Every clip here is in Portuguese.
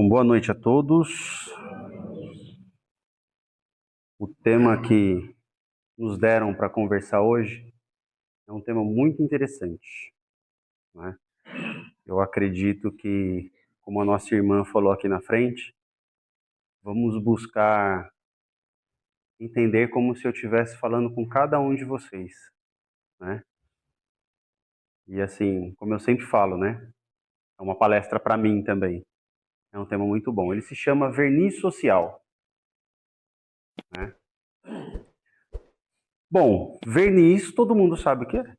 Bom, boa noite a todos. O tema que nos deram para conversar hoje é um tema muito interessante, né? Eu acredito que, como a nossa irmã falou aqui na frente, vamos buscar entender como se eu estivesse falando com cada um de vocês, né? E assim, como eu sempre falo, né? É uma palestra para mim também. É um tema muito bom. Ele se chama verniz social, né? Bom, verniz todo mundo sabe o que é.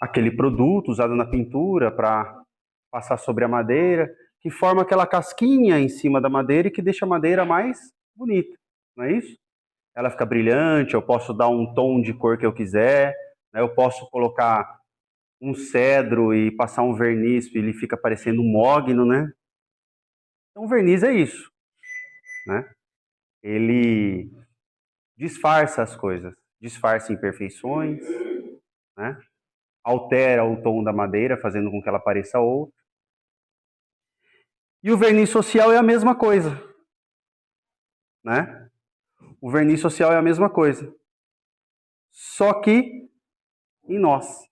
Aquele produto usado na pintura para passar sobre a madeira, que forma aquela casquinha em cima da madeira e que deixa a madeira mais bonita, não é isso? Ela fica brilhante, eu posso dar um tom de cor que eu quiser, né? Eu posso colocar um cedro e passar um verniz e ele fica parecendo um mogno, né? Então, o verniz é isso, né? Ele disfarça as coisas, disfarça imperfeições, né? Altera o tom da madeira, fazendo com que ela pareça outra. E o verniz social é a mesma coisa, né? O verniz social é a mesma coisa, só que em nós.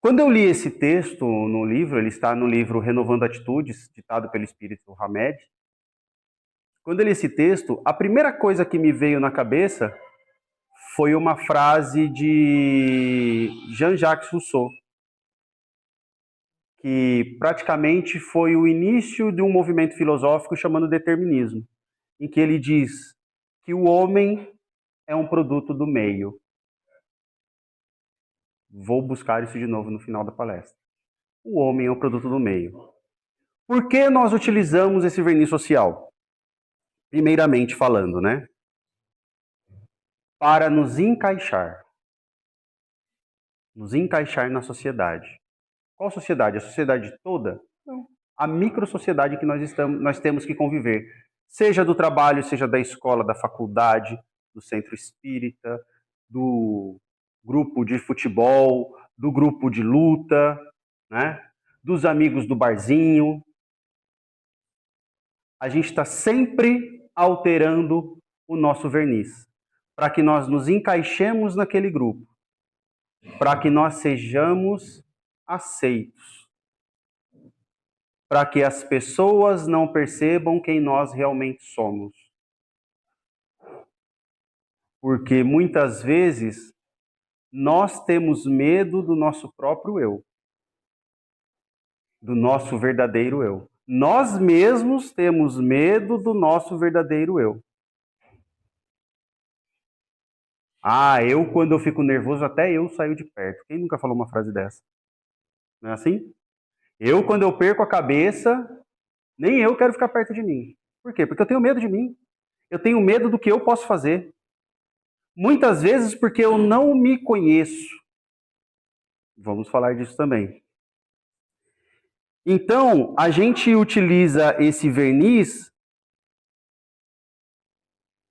Quando eu li esse texto no livro, ele está no livro Renovando Atitudes, ditado pelo Espírito Hamed. Quando eu li esse texto, a primeira coisa que me veio na cabeça foi uma frase de Jean-Jacques Rousseau, que praticamente foi o início de um movimento filosófico chamado determinismo, em que ele diz que o homem é um produto do meio. Vou buscar isso de novo no final da palestra. O homem é um produto do meio. Por que nós utilizamos esse verniz social? Primeiramente falando, né? Para nos encaixar. Nos encaixar na sociedade. Qual sociedade? A sociedade toda? Não. A microsociedade que nós temos que conviver. Seja do trabalho, seja da escola, da faculdade, do centro espírita, do grupo de futebol, do grupo de luta, né? Dos amigos do barzinho. A gente está sempre alterando o nosso verniz, para que nós nos encaixemos naquele grupo, para que nós sejamos aceitos, para que as pessoas não percebam quem nós realmente somos. Porque muitas vezes nós temos medo do nosso próprio eu, do nosso verdadeiro eu. Nós mesmos temos medo do nosso verdadeiro eu. Eu quando eu fico nervoso, até eu saio de perto. Quem nunca falou uma frase dessa? Não é assim? Eu, quando eu perco a cabeça, nem eu quero ficar perto de mim. Por quê? Porque eu tenho medo de mim. Eu tenho medo do que eu posso fazer. Muitas vezes porque eu não me conheço. Vamos falar disso também. Então, a gente utiliza esse verniz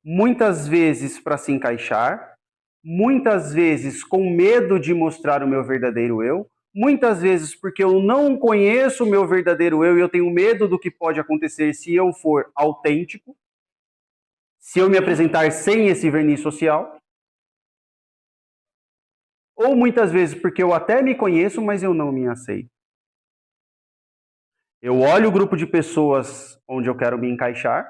muitas vezes para se encaixar, muitas vezes com medo de mostrar o meu verdadeiro eu, muitas vezes porque eu não conheço o meu verdadeiro eu e eu tenho medo do que pode acontecer se eu for autêntico, se eu me apresentar sem esse verniz social. Ou muitas vezes porque eu até me conheço, mas eu não me aceito. Eu olho o grupo de pessoas onde eu quero me encaixar,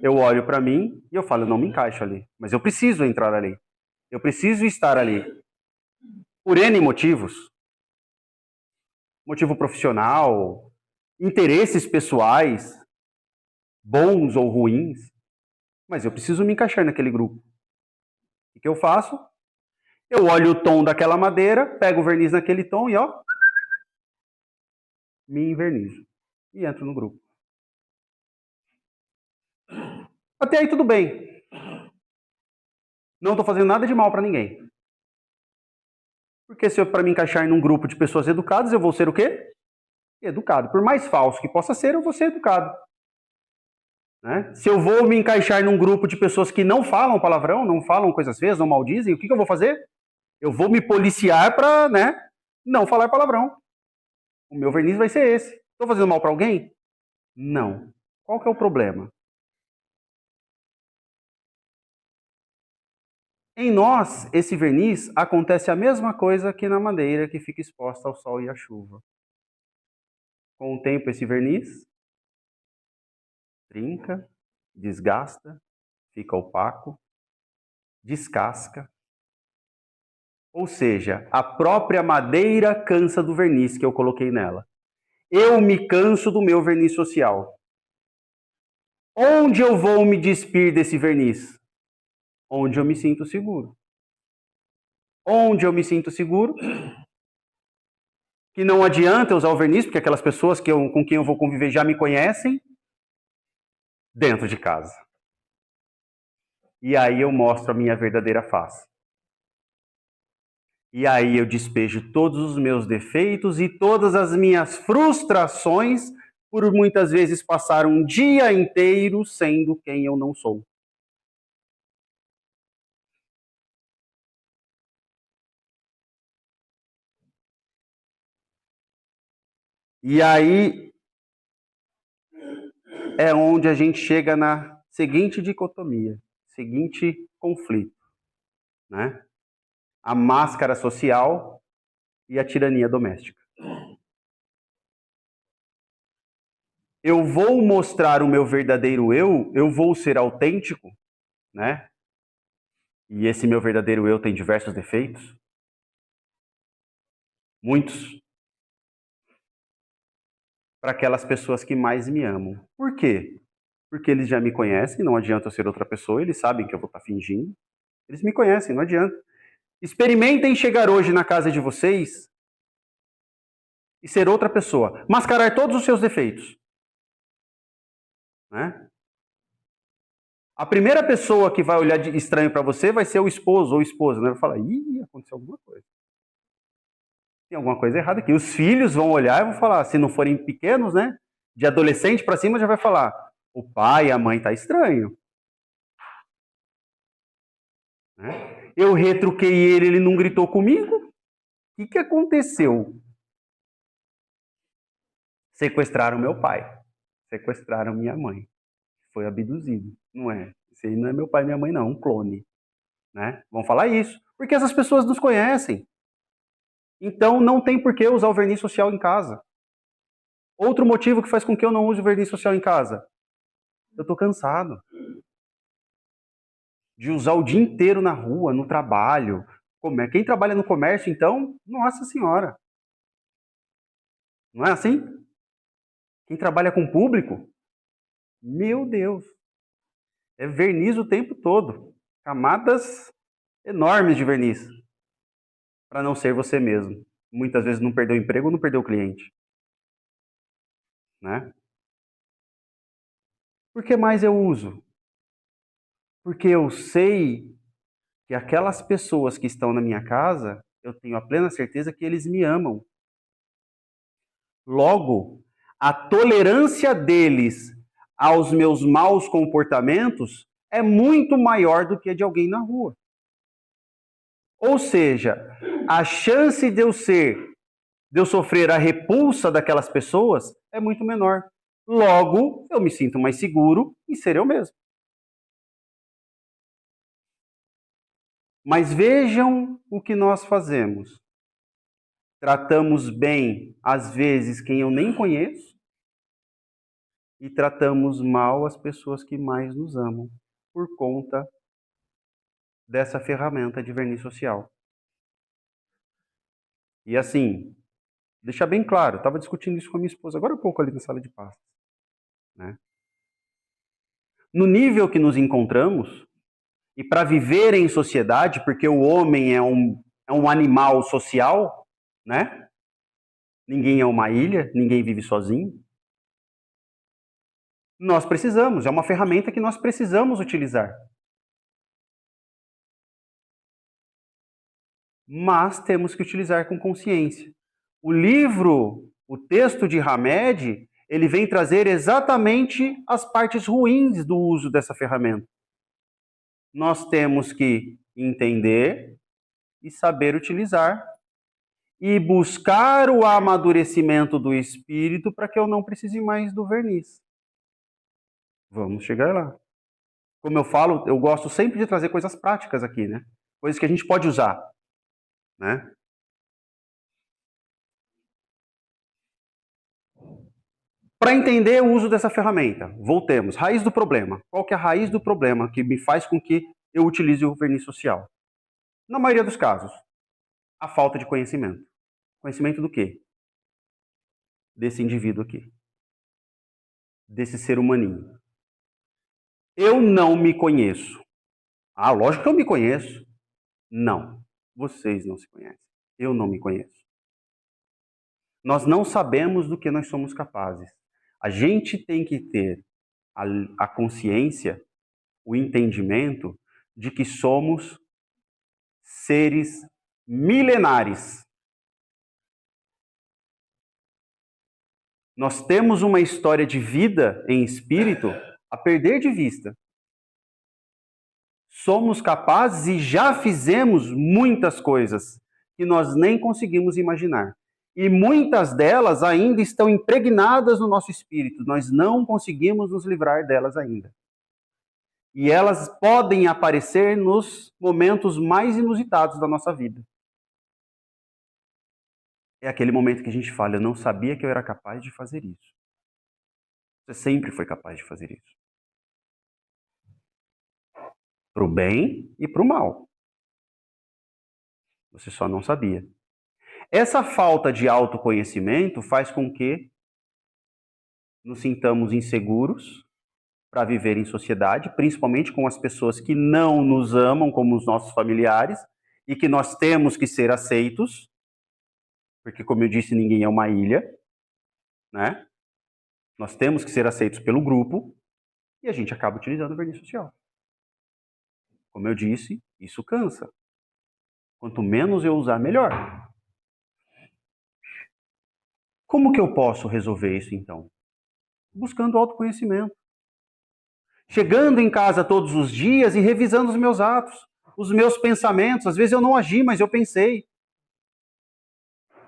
eu olho para mim e eu falo, eu não me encaixo ali, mas eu preciso entrar ali. Eu preciso estar ali. Por N motivos. Motivo profissional, interesses pessoais, bons ou ruins, mas eu preciso me encaixar naquele grupo. O que eu faço? Eu olho o tom daquela madeira, pego o verniz naquele tom e me envernizo. E entro no grupo. Até aí tudo bem. Não estou fazendo nada de mal para ninguém. Porque se eu para me encaixar num grupo de pessoas educadas, eu vou ser o quê? Educado. Por mais falso que possa ser, eu vou ser educado. Né? Se eu vou me encaixar num grupo de pessoas que não falam palavrão, não falam coisas feias, não maldizem, o que eu vou fazer? Eu vou me policiar para, né, não falar palavrão. O meu verniz vai ser esse. Estou fazendo mal para alguém? Não. Qual que é o problema? Em nós, esse verniz acontece a mesma coisa que na madeira que fica exposta ao sol e à chuva. Com o tempo, esse verniz trinca, desgasta, fica opaco, descasca. Ou seja, a própria madeira cansa do verniz que eu coloquei nela. Eu me canso do meu verniz social. Onde eu vou me despir desse verniz? Onde eu me sinto seguro. Onde eu me sinto seguro? Que não adianta eu usar o verniz, porque aquelas pessoas com quem eu vou conviver já me conhecem, dentro de casa. E aí eu mostro a minha verdadeira face. E aí eu despejo todos os meus defeitos e todas as minhas frustrações por muitas vezes passar um dia inteiro sendo quem eu não sou. E aí é onde a gente chega na seguinte dicotomia, seguinte conflito, né? A máscara social e a tirania doméstica. Eu vou mostrar o meu verdadeiro eu vou ser autêntico, né? E esse meu verdadeiro eu tem diversos defeitos, muitos, para aquelas pessoas que mais me amam. Por quê? Porque eles já me conhecem, não adianta eu ser outra pessoa, eles sabem que eu vou estar fingindo. Eles me conhecem, não adianta. Experimentem chegar hoje na casa de vocês e ser outra pessoa, mascarar todos os seus defeitos, né? A primeira pessoa que vai olhar de estranho para você vai ser o esposo ou esposa, né? Vai falar, ih, aconteceu alguma coisa. Tem alguma coisa errada aqui. Os filhos vão olhar e vão falar, se não forem pequenos, né? De adolescente para cima já vai falar, o pai e a mãe tá estranho. Né? Eu retruquei ele não gritou comigo. O que aconteceu? Sequestraram meu pai. Sequestraram minha mãe. Foi abduzido. Não é. Esse aí não é meu pai e minha mãe, não. Um clone. Né? Vão falar isso. Porque essas pessoas nos conhecem. Então não tem por que usar o verniz social em casa. Outro motivo que faz com que eu não use o verniz social em casa. Eu tô cansado. De usar o dia inteiro na rua, no trabalho. Quem trabalha no comércio, então, nossa senhora. Não é assim? Quem trabalha com público, meu Deus. É verniz o tempo todo. Camadas enormes de verniz. Para não ser você mesmo. Muitas vezes não perdeu o emprego ou não perdeu o cliente. Né? Por que mais eu uso? Porque eu sei que aquelas pessoas que estão na minha casa, eu tenho a plena certeza que eles me amam. Logo, a tolerância deles aos meus maus comportamentos é muito maior do que a de alguém na rua. Ou seja, a chance de eu sofrer a repulsa daquelas pessoas é muito menor. Logo, eu me sinto mais seguro em ser eu mesmo. Mas vejam o que nós fazemos. Tratamos bem, às vezes, quem eu nem conheço, e tratamos mal as pessoas que mais nos amam, por conta dessa ferramenta de verniz social. E assim, deixar bem claro, estava discutindo isso com a minha esposa agora há pouco ali na sala de pastas. Né? No nível que nos encontramos, e para viver em sociedade, porque o homem é um animal social, né? Ninguém é uma ilha, ninguém vive sozinho. Nós precisamos, é uma ferramenta que nós precisamos utilizar. Mas temos que utilizar com consciência. O livro, o texto de Hamed, ele vem trazer exatamente as partes ruins do uso dessa ferramenta. Nós temos que entender e saber utilizar e buscar o amadurecimento do espírito para que eu não precise mais do verniz. Vamos chegar lá. Como eu falo, eu gosto sempre de trazer coisas práticas aqui, né? Coisas que a gente pode usar, né? Para entender o uso dessa ferramenta, voltemos. Raiz do problema. Qual que é a raiz do problema que me faz com que eu utilize o verniz social? Na maioria dos casos, a falta de conhecimento. Conhecimento do quê? Desse indivíduo aqui. Desse ser humaninho. Eu não me conheço. Ah, lógico que eu me conheço. Não. Vocês não se conhecem. Eu não me conheço. Nós não sabemos do que nós somos capazes. A gente tem que ter a consciência, o entendimento de que somos seres milenares. Nós temos uma história de vida em espírito a perder de vista. Somos capazes e já fizemos muitas coisas que nós nem conseguimos imaginar. E muitas delas ainda estão impregnadas no nosso espírito. Nós não conseguimos nos livrar delas ainda. E elas podem aparecer nos momentos mais inusitados da nossa vida. É aquele momento que a gente fala, eu não sabia que eu era capaz de fazer isso. Você sempre foi capaz de fazer isso. Para o bem e para o mal. Você só não sabia. Essa falta de autoconhecimento faz com que nos sintamos inseguros para viver em sociedade, principalmente com as pessoas que não nos amam como os nossos familiares e que nós temos que ser aceitos, porque, como eu disse, ninguém é uma ilha, né? Nós temos que ser aceitos pelo grupo e a gente acaba utilizando o verniz social. Como eu disse, isso cansa. Quanto menos eu usar, melhor. Como que eu posso resolver isso, então? Buscando autoconhecimento. Chegando em casa todos os dias e revisando os meus atos, os meus pensamentos. Às vezes eu não agi, mas eu pensei.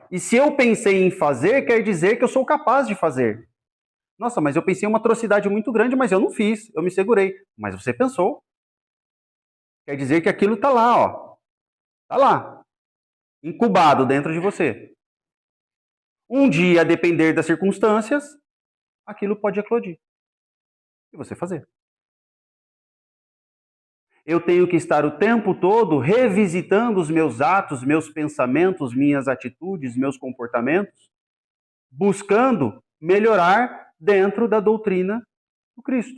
E se eu pensei em fazer, quer dizer que eu sou capaz de fazer. Nossa, mas eu pensei em uma atrocidade muito grande, mas eu não fiz, eu me segurei. Mas você pensou. Quer dizer que aquilo está lá, ó. Está lá. Incubado dentro de você. Um dia, a depender das circunstâncias, aquilo pode eclodir. E você fazer. Eu tenho que estar o tempo todo revisitando os meus atos, meus pensamentos, minhas atitudes, meus comportamentos, buscando melhorar dentro da doutrina do Cristo.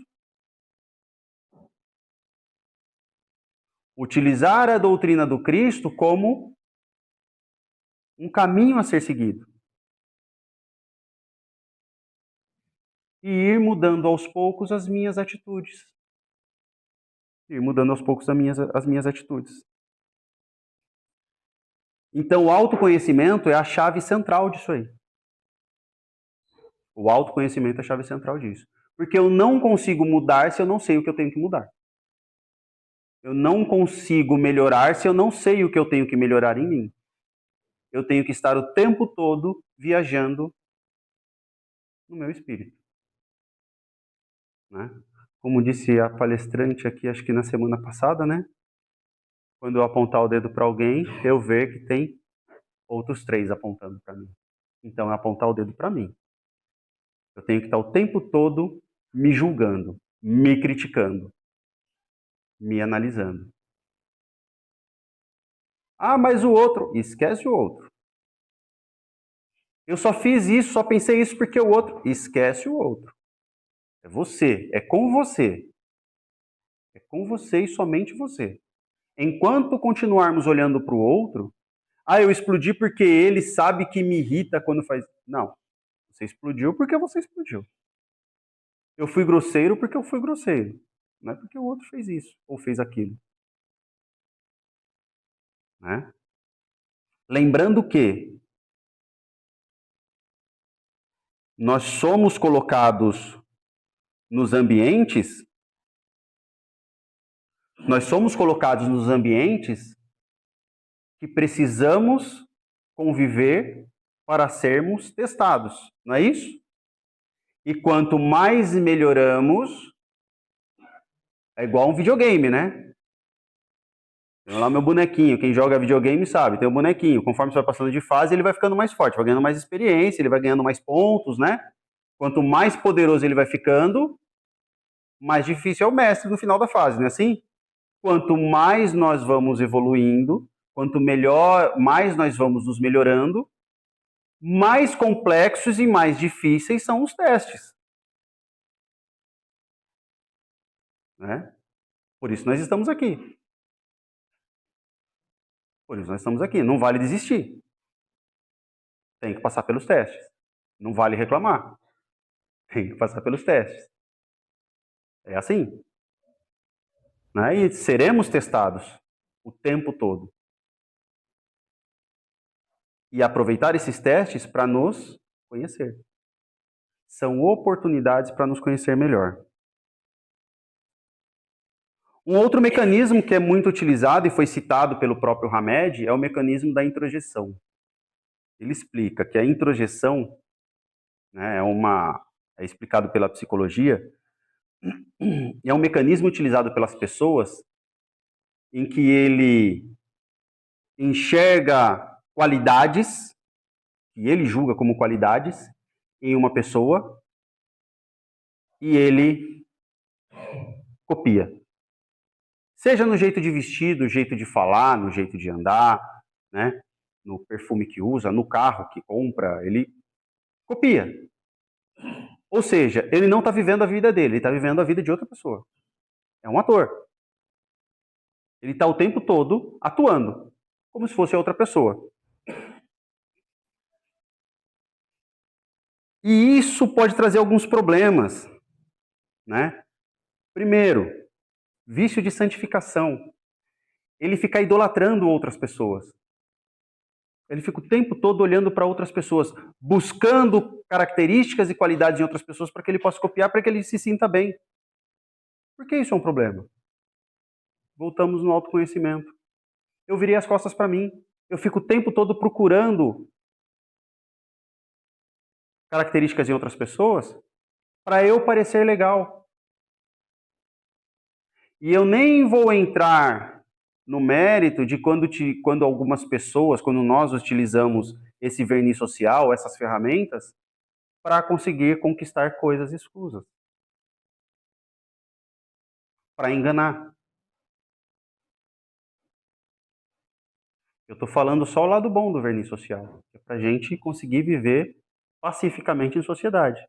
Utilizar a doutrina do Cristo como um caminho a ser seguido. E ir mudando aos poucos as minhas atitudes. Ir mudando aos poucos as minhas atitudes. Então, o autoconhecimento é a chave central disso aí. O autoconhecimento é a chave central disso. Porque eu não consigo mudar se eu não sei o que eu tenho que mudar. Eu não consigo melhorar se eu não sei o que eu tenho que melhorar em mim. Eu tenho que estar o tempo todo viajando no meu espírito. Né? Como disse a palestrante aqui, acho que na semana passada, né? Quando eu apontar o dedo para alguém, eu ver que tem outros 3 apontando para mim. Então, é apontar o dedo para mim. Eu tenho que estar o tempo todo me julgando, me criticando, me analisando. Ah, mas o outro, esquece o outro. Eu só fiz isso, só pensei isso porque o outro, esquece o outro. É você, é com você. É com você e somente você. Enquanto continuarmos olhando para o outro, eu explodi porque ele sabe que me irrita quando faz. Não, você explodiu porque você explodiu. Eu fui grosseiro porque eu fui grosseiro. Não é porque o outro fez isso ou fez aquilo. Né? Lembrando que nós somos colocados nos ambientes, que precisamos conviver para sermos testados, não é isso? E quanto mais melhoramos, é igual um videogame, né? Tem lá meu bonequinho, quem joga videogame sabe, tem o bonequinho. Conforme você vai passando de fase, ele vai ficando mais forte, vai ganhando mais experiência, ele vai ganhando mais pontos, né? Quanto mais poderoso ele vai ficando, mais difícil é o mestre no final da fase, não é assim? Quanto mais nós vamos evoluindo, quanto melhor, mais nós vamos nos melhorando, mais complexos e mais difíceis são os testes, né? Por isso nós estamos aqui. Por isso nós estamos aqui. Não vale desistir. Tem que passar pelos testes. Não vale reclamar. Tem que passar pelos testes. É assim. Né? E seremos testados o tempo todo. E aproveitar esses testes para nos conhecer. São oportunidades para nos conhecer melhor. Um outro mecanismo que é muito utilizado e foi citado pelo próprio Hamed é o mecanismo da introjeção. Ele explica que a introjeção, né, é explicado pela psicologia, e é um mecanismo utilizado pelas pessoas em que ele enxerga qualidades, que ele julga como qualidades, em uma pessoa, e ele copia. Seja no jeito de vestir, no jeito de falar, no jeito de andar, né? No perfume que usa, no carro que compra, ele copia. Ou seja, ele não está vivendo a vida dele, ele está vivendo a vida de outra pessoa. É um ator. Ele está o tempo todo atuando, como se fosse outra pessoa. E isso pode trazer alguns problemas, né? Primeiro, vício de santificação. Ele fica idolatrando outras pessoas. Ele fica o tempo todo olhando para outras pessoas, buscando características e qualidades em outras pessoas para que ele possa copiar, para que ele se sinta bem. Por que isso é um problema? Voltamos no autoconhecimento. Eu virei as costas para mim. Eu fico o tempo todo procurando características em outras pessoas para eu parecer legal. E eu nem vou entrar no mérito de quando algumas pessoas, quando nós utilizamos esse verniz social, essas ferramentas, para conseguir conquistar coisas escusas. Para enganar. Eu estou falando só o lado bom do verniz social, que é para a gente conseguir viver pacificamente em sociedade,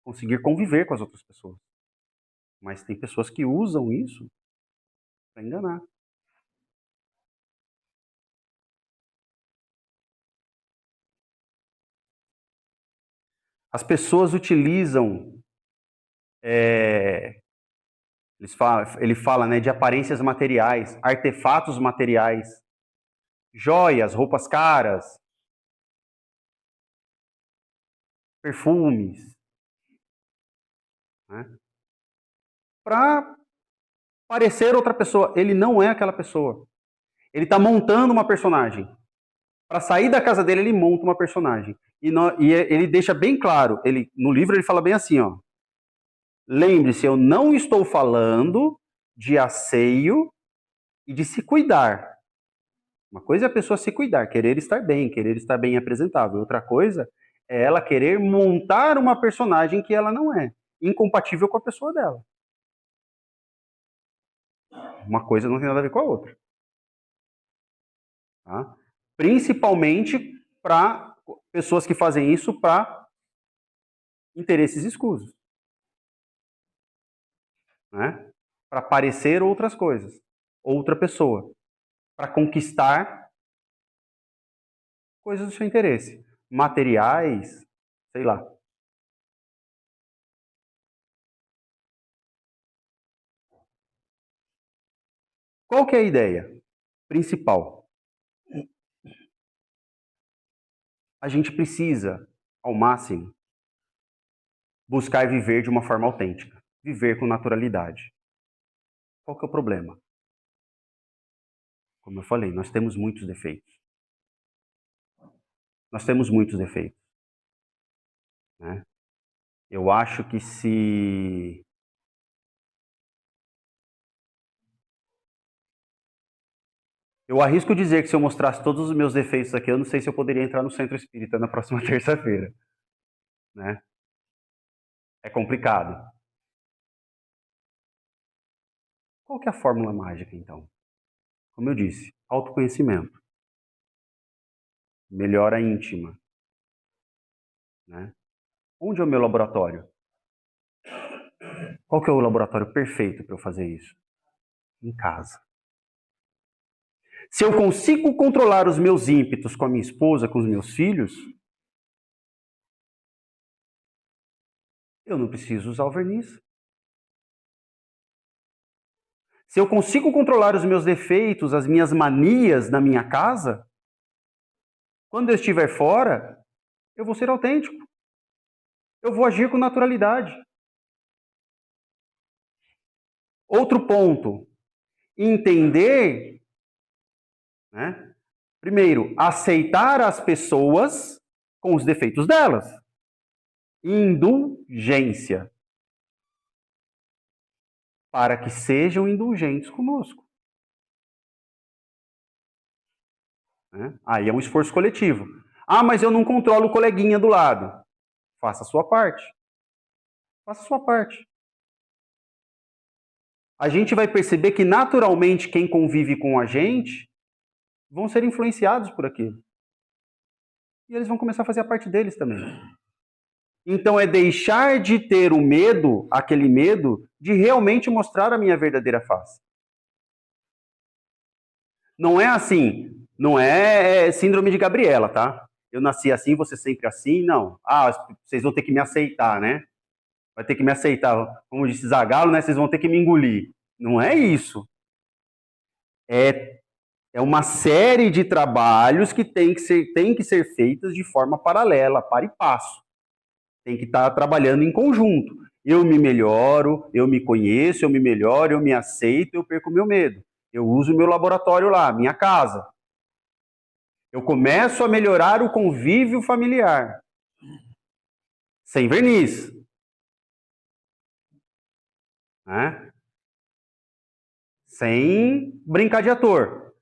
conseguir conviver com as outras pessoas. Mas tem pessoas que usam isso para enganar. As pessoas utilizam, ele fala, né, de aparências materiais, artefatos materiais, joias, roupas caras, perfumes, né, para parecer outra pessoa. Ele não é aquela pessoa. Ele está montando uma personagem. Para sair da casa dele, ele monta uma personagem. E ele deixa bem claro, no livro ele fala bem assim, ó. Lembre-se, eu não estou falando de asseio e de se cuidar. Uma coisa é a pessoa se cuidar, querer estar bem apresentável. Outra coisa é ela querer montar uma personagem que ela não é, incompatível com a pessoa dela. Uma coisa não tem nada a ver com a outra. Tá? Principalmente para pessoas que fazem isso para interesses escusos. Né? Para parecer outras coisas, outra pessoa, para conquistar coisas do seu interesse, materiais, sei lá. Qual que é a ideia principal? A gente precisa, ao máximo, buscar viver de uma forma autêntica, viver com naturalidade. Qual que é o problema? Como eu falei, nós temos muitos defeitos. Nós temos muitos defeitos. Né? Eu acho que se... Eu arrisco dizer que se eu mostrasse todos os meus defeitos aqui, eu não sei se eu poderia entrar no centro espírita na próxima terça-feira. Né? É complicado. Qual que é a fórmula mágica, então? Como eu disse, autoconhecimento. Melhora íntima. Né? Onde é o meu laboratório? Qual que é o laboratório perfeito para eu fazer isso? Em casa. Se eu consigo controlar os meus ímpetos com a minha esposa, com os meus filhos, eu não preciso usar o verniz. Se eu consigo controlar os meus defeitos, as minhas manias na minha casa, quando eu estiver fora, eu vou ser autêntico. Eu vou agir com naturalidade. Outro ponto, entender, né? Primeiro, aceitar as pessoas com os defeitos delas. Indulgência. Para que sejam indulgentes conosco. Né? Aí é um esforço coletivo. Ah, mas eu não controlo o coleguinha do lado. Faça a sua parte. Faça a sua parte. A gente vai perceber que naturalmente quem convive com a gente vão ser influenciados por aquilo. E eles vão começar a fazer a parte deles também. Então é deixar de ter o medo, aquele medo, de realmente mostrar a minha verdadeira face. Não é assim, não é síndrome de Gabriela, tá? Eu nasci assim, você sempre assim, não. Ah, vocês vão ter que me aceitar, né? Vai ter que me aceitar. Como disse Zagallo, né? Vocês vão ter que me engolir. Não é isso. É uma série de trabalhos que tem que ser feitas de forma paralela, para e passo. Tem que estar trabalhando em conjunto. Eu me melhoro, eu me conheço, eu me melhoro, eu me aceito, eu perco meu medo. Eu uso o meu laboratório lá, minha casa. Eu começo a melhorar o convívio familiar. Sem verniz. Né? Sem brincar de ator.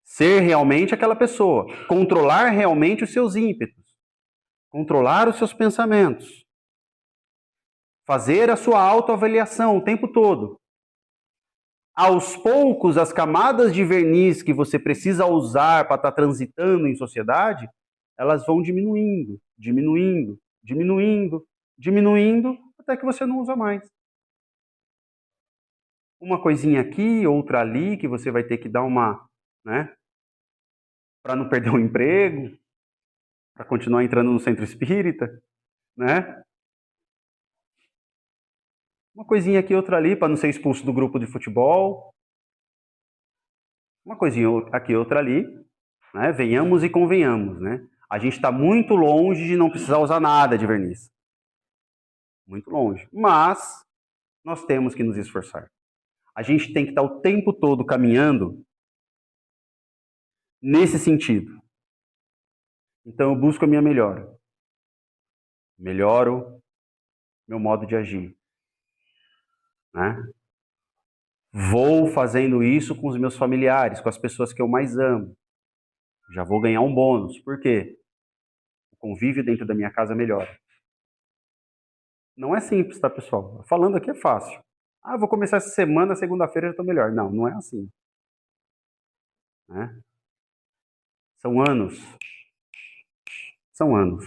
Ser realmente aquela pessoa. Controlar realmente os seus ímpetos. Controlar os seus pensamentos. Fazer a sua autoavaliação o tempo todo. Aos poucos, as camadas de verniz que você precisa usar para estar transitando em sociedade, elas vão diminuindo, diminuindo, diminuindo, diminuindo, até que você não usa mais. Uma coisinha aqui, outra ali, que você vai ter que dar uma, né, para não perder o emprego, para continuar entrando no centro espírita, né? Uma coisinha aqui, outra ali, para não ser expulso do grupo de futebol. Uma coisinha aqui, outra ali, né? Venhamos e convenhamos, né? A gente está muito longe de não precisar usar nada de verniz. Muito longe. Mas nós temos que nos esforçar. A gente tem que estar o tempo todo caminhando nesse sentido. Então eu busco a minha melhora. Melhoro meu modo de agir. Né? Vou fazendo isso com os meus familiares, com as pessoas que eu mais amo. Já vou ganhar um bônus. Por quê? O convívio dentro da minha casa melhora. Não é simples, tá, pessoal? Falando aqui é fácil. Ah, vou começar essa semana, segunda-feira já estou melhor. Não, não é assim. Né? São anos. São anos.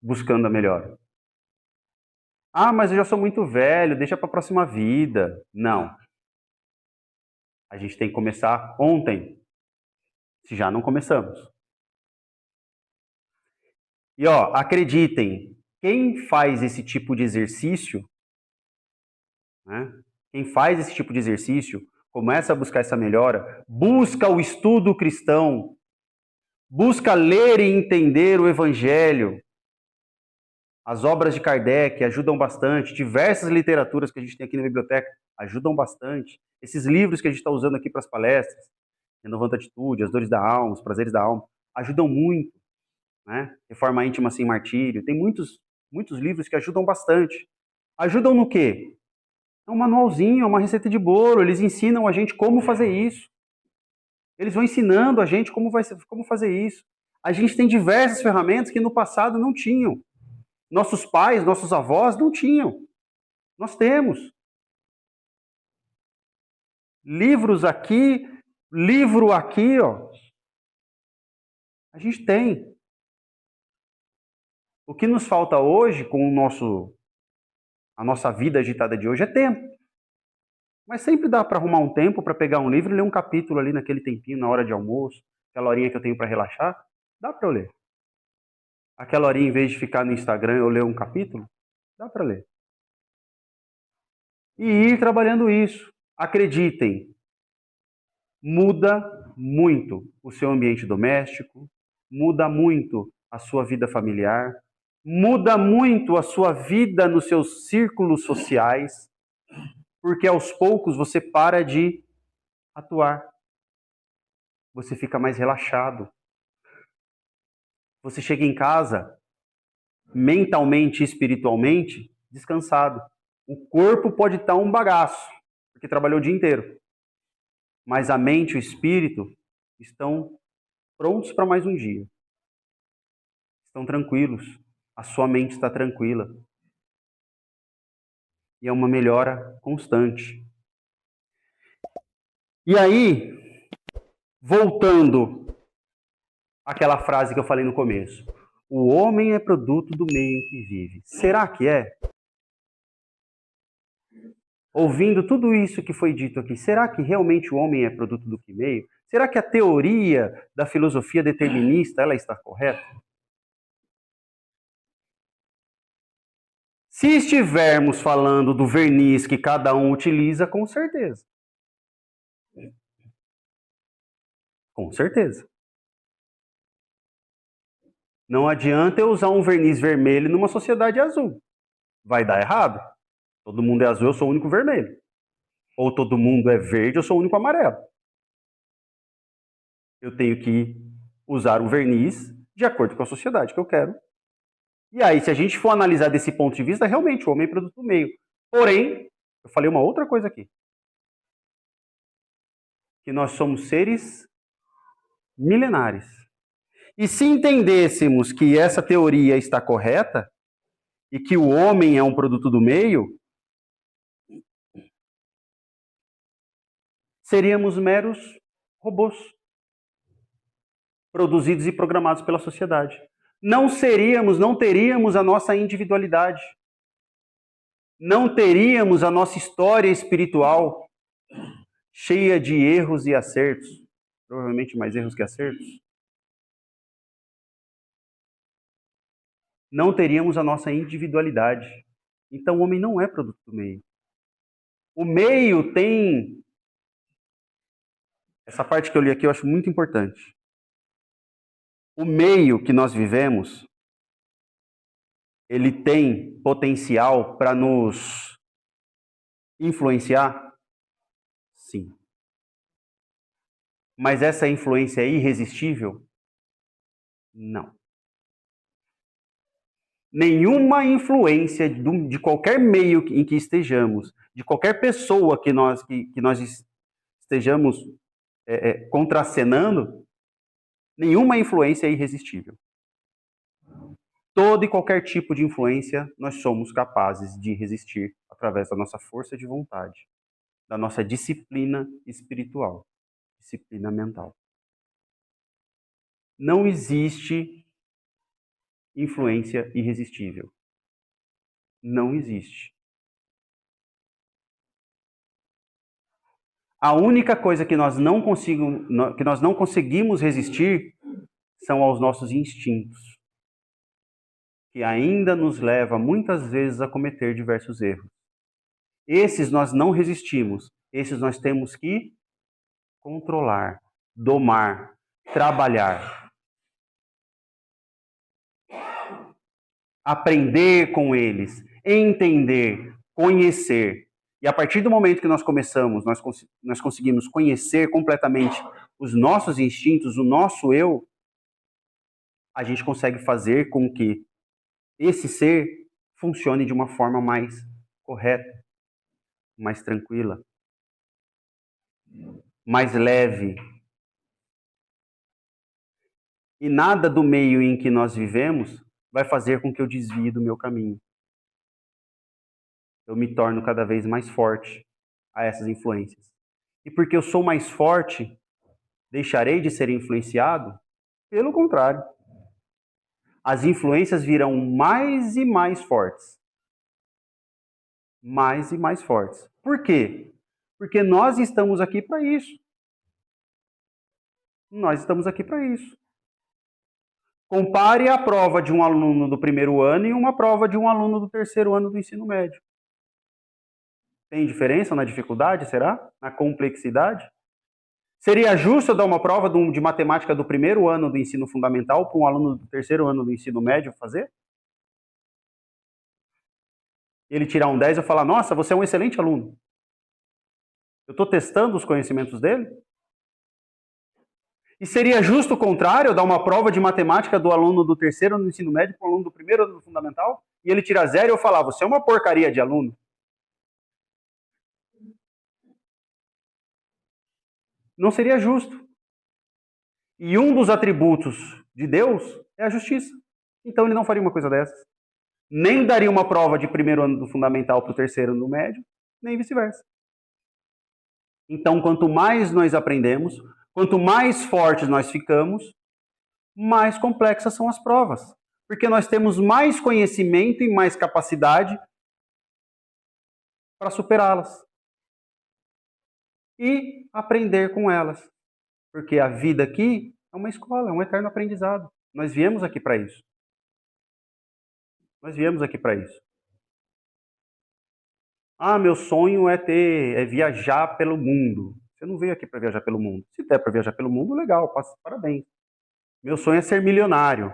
Buscando a melhora. Ah, mas eu já sou muito velho, deixa para a próxima vida. Não. A gente tem que começar ontem, se já não começamos. E ó, acreditem, quem faz esse tipo de exercício, né? Quem faz esse tipo de exercício, começa a buscar essa melhora, busca o estudo cristão, busca ler e entender o Evangelho, As obras de Kardec ajudam bastante, diversas literaturas que a gente tem aqui na biblioteca ajudam bastante. Esses livros que a gente está usando aqui para as palestras, Renovando a Atitude, As Dores da Alma, Os Prazeres da Alma, ajudam muito, né? Reforma Íntima Sem Martírio, tem muitos livros que ajudam bastante. Ajudam no quê? É um manualzinho, é uma receita de bolo, eles ensinam a gente como fazer isso. Eles vão ensinando a gente como fazer isso. A gente tem diversas ferramentas que no passado não tinham. Nossos pais, nossos avós não tinham. Nós temos. Livros aqui, livro aqui, ó. A gente tem. O que nos falta hoje, com a nossa vida agitada de hoje, é tempo. Mas sempre dá para arrumar um tempo para pegar um livro e ler um capítulo ali naquele tempinho, na hora de almoço, aquela horinha que eu tenho para relaxar. Dá para eu ler. Aquela horinha, em vez de ficar no Instagram, eu ler um capítulo, dá para ler. E ir trabalhando isso. Acreditem, muda muito o seu ambiente doméstico, muda muito a sua vida familiar, muda muito a sua vida nos seus círculos sociais, porque aos poucos você para de atuar. Você fica mais relaxado. Você chega em casa mentalmente e espiritualmente descansado. O corpo pode estar um bagaço, porque trabalhou o dia inteiro. Mas a mente e o espírito estão prontos para mais um dia. Estão tranquilos. A sua mente está tranquila. E é uma melhora constante. E aí, voltando àquela frase que eu falei no começo. O homem é produto do meio em que vive. Será que é? Ouvindo tudo isso que foi dito aqui, será que realmente o homem é produto do que meio? Será que a teoria da filosofia determinista ela está correta? Se estivermos falando do verniz que cada um utiliza, com certeza. Com certeza. Não adianta eu usar um verniz vermelho numa sociedade azul. Vai dar errado. Todo mundo é azul, eu sou o único vermelho. Ou todo mundo é verde, eu sou o único amarelo. Eu tenho que usar um verniz de acordo com a sociedade que eu quero. E aí, se a gente for analisar desse ponto de vista, realmente o homem é produto do meio. Porém, eu falei uma outra coisa aqui. Que nós somos seres milenares. E se entendêssemos que essa teoria está correta, e que o homem é um produto do meio, seríamos meros robôs, produzidos e programados pela sociedade. Não teríamos a nossa individualidade. Não teríamos a nossa história espiritual cheia de erros e acertos. Provavelmente mais erros que acertos. Não teríamos a nossa individualidade. Então o homem não é produto do meio. O meio tem... Essa parte que eu li aqui eu acho muito importante. O meio que nós vivemos, ele tem potencial para nos influenciar? Sim. Mas essa influência é irresistível? Não. Nenhuma influência de qualquer meio em que estejamos, de qualquer pessoa que nós estejamos contracenando, nenhuma influência é irresistível. Todo e qualquer tipo de influência nós somos capazes de resistir através da nossa força de vontade, da nossa disciplina espiritual, disciplina mental. Não existe influência irresistível. Não existe. A única coisa que nós não conseguimos resistir são aos nossos instintos, que ainda nos leva muitas vezes a cometer diversos erros. Esses nós não resistimos, esses nós temos que controlar, domar, trabalhar. aprender com eles, entender, conhecer. E a partir do momento que nós começamos, nós conseguimos conhecer completamente os nossos instintos, o nosso eu, a gente consegue fazer com que esse ser funcione de uma forma mais correta, mais tranquila, mais leve. E nada do meio em que nós vivemos vai fazer com que eu desvie do meu caminho. Eu me torno cada vez mais forte a essas influências. E porque eu sou mais forte, deixarei de ser influenciado? Pelo contrário. As influências virão mais e mais fortes. Mais e mais fortes. Por quê? Porque nós estamos aqui para isso. Nós estamos aqui para isso. Compare a prova de um aluno do primeiro ano e uma prova de um aluno do terceiro ano do ensino médio. Tem diferença na dificuldade, será? Na complexidade? Seria justo eu dar uma prova de matemática do primeiro ano do ensino fundamental para um aluno do terceiro ano do ensino médio fazer? Ele tirar um 10 e eu falar, nossa, você é um excelente aluno. Eu estou testando os conhecimentos dele? E seria justo o contrário, eu dar uma prova de matemática do aluno do terceiro ano do ensino médio para o aluno do primeiro ano do fundamental? E ele tirar 0 e eu falar, você é uma porcaria de aluno? Não seria justo. E um dos atributos de Deus é a justiça. Então ele não faria uma coisa dessas. Nem daria uma prova de primeiro ano do fundamental para o terceiro ano do médio, nem vice-versa. Então, quanto mais nós aprendemos, quanto mais fortes nós ficamos, mais complexas são as provas. Porque nós temos mais conhecimento e mais capacidade para superá-las. E aprender com elas. Porque a vida aqui é uma escola, é um eterno aprendizado. Nós viemos aqui para isso. Nós viemos aqui para isso. Ah, meu sonho é viajar pelo mundo. Você não veio aqui para viajar pelo mundo. Se der para viajar pelo mundo, legal, parabéns. Meu sonho é ser milionário.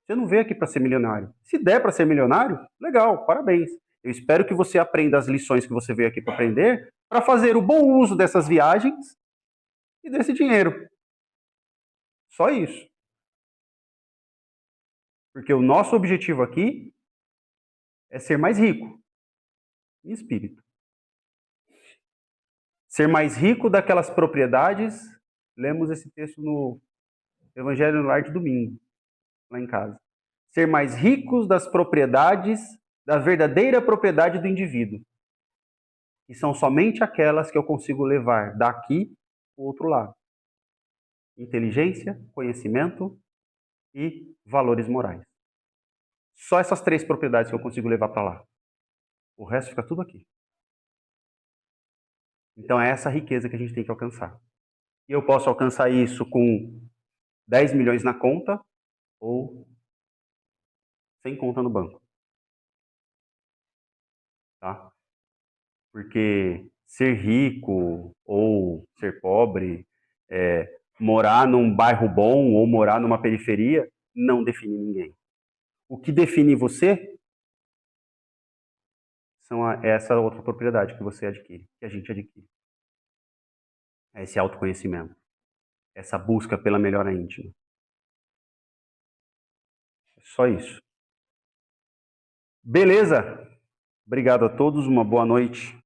Você não veio aqui para ser milionário. Se der para ser milionário, legal, parabéns. Eu espero que você aprenda as lições que você veio aqui para aprender, para fazer o bom uso dessas viagens e desse dinheiro. Só isso. Porque o nosso objetivo aqui é ser mais rico em espírito. Ser mais rico daquelas propriedades. Lemos esse texto no Evangelho no Lar de Domingo, lá em casa. Ser mais ricos das propriedades, da verdadeira propriedade do indivíduo. E são somente aquelas que eu consigo levar daqui para o outro lado. Inteligência, conhecimento e valores morais. Só essas 3 propriedades que eu consigo levar para lá. O resto fica tudo aqui. Então é essa riqueza que a gente tem que alcançar. E eu posso alcançar isso com 10 milhões na conta ou sem conta no banco. Tá? Porque ser rico ou ser pobre, morar num bairro bom ou morar numa periferia, não define ninguém. O que define você são essa outra propriedade que você adquire, que a gente adquire. É esse autoconhecimento, essa busca pela melhora íntima. Só isso. Beleza? Obrigado a todos, uma boa noite.